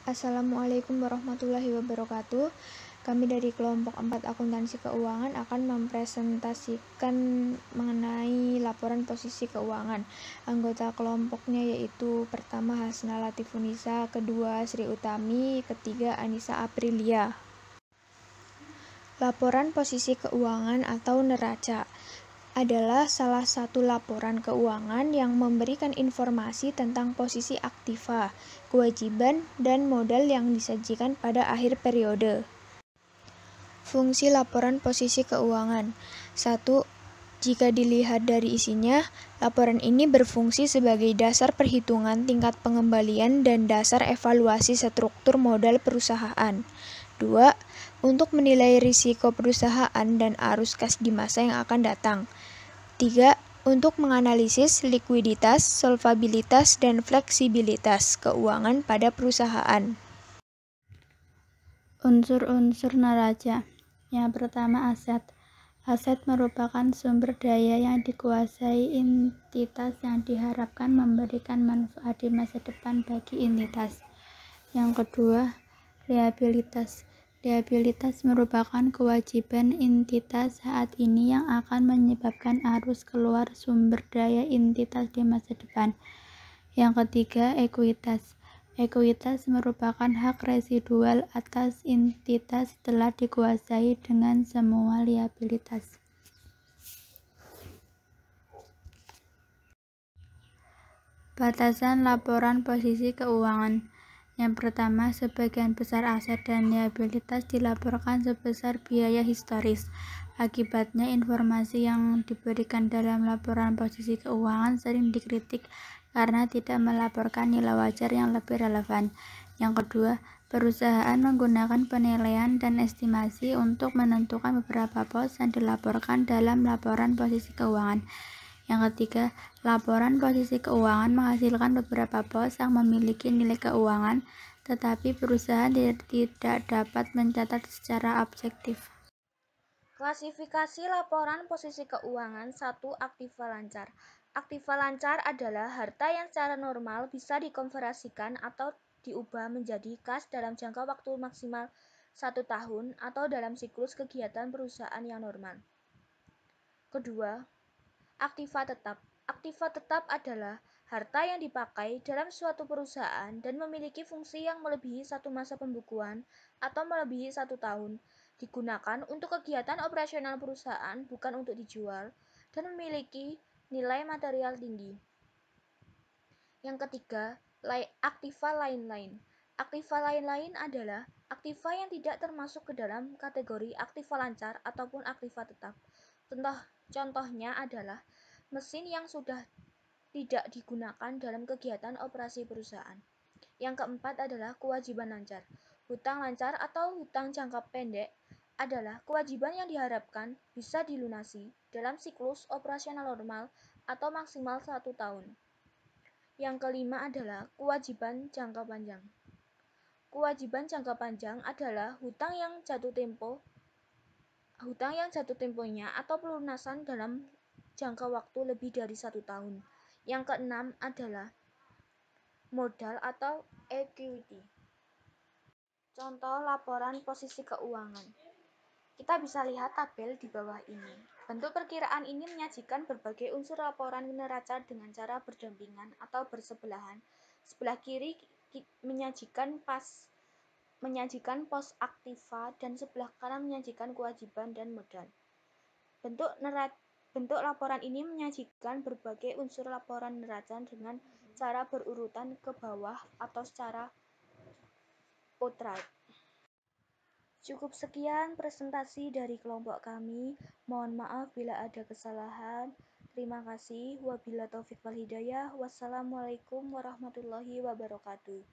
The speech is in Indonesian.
Assalamualaikum warahmatullahi wabarakatuh. Kami dari kelompok 4 akuntansi keuangan akan mempresentasikan mengenai laporan posisi keuangan. Anggota kelompoknya yaitu pertama Hasna Latifunisa, kedua Sri Utami, ketiga Anissa Aprilia. Laporan posisi keuangan atau neraca adalah salah satu laporan keuangan yang memberikan informasi tentang posisi aktiva, kewajiban, dan modal yang disajikan pada akhir periode. Fungsi laporan posisi keuangan. 1. Jika dilihat dari isinya, laporan ini berfungsi sebagai dasar perhitungan tingkat pengembalian dan dasar evaluasi struktur modal perusahaan. 2. Untuk menilai risiko perusahaan dan arus kas di masa yang akan datang. 3. Untuk menganalisis likuiditas, solvabilitas, dan fleksibilitas keuangan pada perusahaan. Unsur-unsur neraca. Yang pertama, aset. Aset merupakan sumber daya yang dikuasai entitas yang diharapkan memberikan manfaat di masa depan bagi entitas. Yang kedua, liabilitas. Liabilitas merupakan kewajiban entitas saat ini yang akan menyebabkan arus keluar sumber daya entitas di masa depan. Yang ketiga, ekuitas. Ekuitas merupakan hak residual atas entitas setelah dikuasai dengan semua liabilitas. Batasan laporan posisi keuangan. Yang pertama, sebagian besar aset dan liabilitas dilaporkan sebesar biaya historis. Akibatnya, informasi yang diberikan dalam laporan posisi keuangan sering dikritik karena tidak melaporkan nilai wajar yang lebih relevan. Yang kedua, perusahaan menggunakan penilaian dan estimasi untuk menentukan beberapa pos yang dilaporkan dalam laporan posisi keuangan. Yang ketiga, laporan posisi keuangan menghasilkan beberapa pos yang memiliki nilai keuangan, tetapi perusahaan tidak dapat mencatat secara objektif. Klasifikasi laporan posisi keuangan. 1. Aktiva lancar. Aktiva lancar adalah harta yang secara normal bisa dikonversikan atau diubah menjadi kas dalam jangka waktu maksimal 1 tahun atau dalam siklus kegiatan perusahaan yang normal. Kedua, aktiva tetap. Aktiva tetap adalah harta yang dipakai dalam suatu perusahaan dan memiliki fungsi yang melebihi satu masa pembukuan atau melebihi 1 tahun, digunakan untuk kegiatan operasional perusahaan, bukan untuk dijual, dan memiliki nilai material tinggi. Yang ketiga, aktiva lain-lain. Aktiva lain-lain adalah aktiva yang tidak termasuk ke dalam kategori aktiva lancar ataupun aktiva tetap. Contohnya adalah mesin yang sudah tidak digunakan dalam kegiatan operasi perusahaan. Yang keempat adalah kewajiban lancar. Hutang lancar atau hutang jangka pendek adalah kewajiban yang diharapkan bisa dilunasi dalam siklus operasional normal atau maksimal 1 tahun. Yang kelima adalah kewajiban jangka panjang. Kewajiban jangka panjang adalah hutang yang jatuh temponya atau pelunasan dalam jangka waktu lebih dari 1 tahun. Yang keenam adalah modal atau equity. Contoh laporan posisi keuangan. Kita bisa lihat tabel di bawah ini. Bentuk perkiraan ini menyajikan berbagai unsur laporan neraca dengan cara berdampingan atau bersebelahan. Sebelah kiri menyajikan pos aktiva dan sebelah kanan menyajikan kewajiban dan modal. Bentuk laporan ini menyajikan berbagai unsur laporan neraca dengan cara berurutan ke bawah atau secara potrait. Cukup sekian presentasi dari kelompok kami. Mohon maaf bila ada kesalahan. Terima kasih. Wabillahi taufiq wal hidayah. Wassalamualaikum warahmatullahi wabarakatuh.